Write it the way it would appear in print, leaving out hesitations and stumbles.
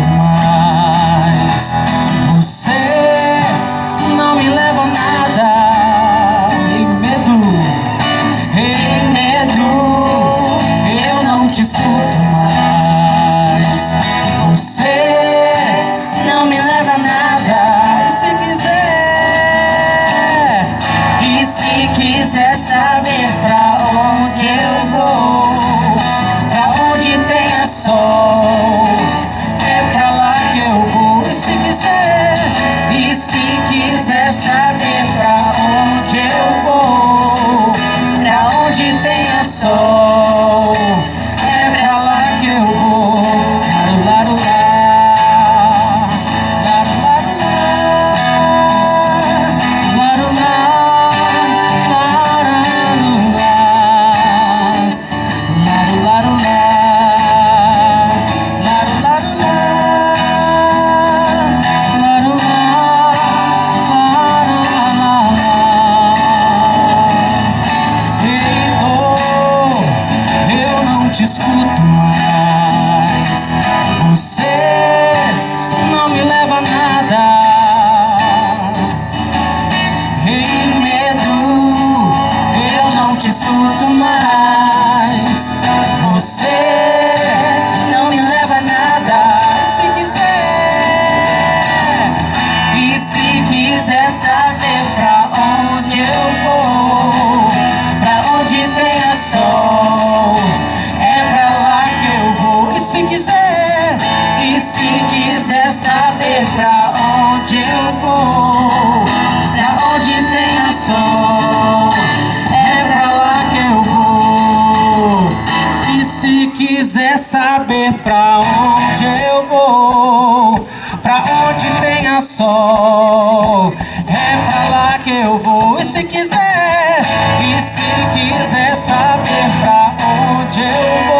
mais. Você não me leva a nada. Em medo, eu não te escuto mais. Você não me leva a nada. E se quiser saber pra onde eu vou, pra onde tenha sol, é pra lá que eu vou. E se quiser saber pra onde eu vou, pra onde tenha sol, é pra lá que eu vou. Laru, laru, te escuto mais. Você não me leva a nada. Em medo, eu não te escuto mais. Você não me leva a nada. E se quiser saber pra onde eu vou, pra onde tenha sol, e se quiser saber pra onde eu vou, pra onde tenha sol, é pra lá que eu vou. E se quiser saber pra onde eu vou, pra onde tenha sol, é pra lá que eu vou. E se quiser saber pra onde eu vou,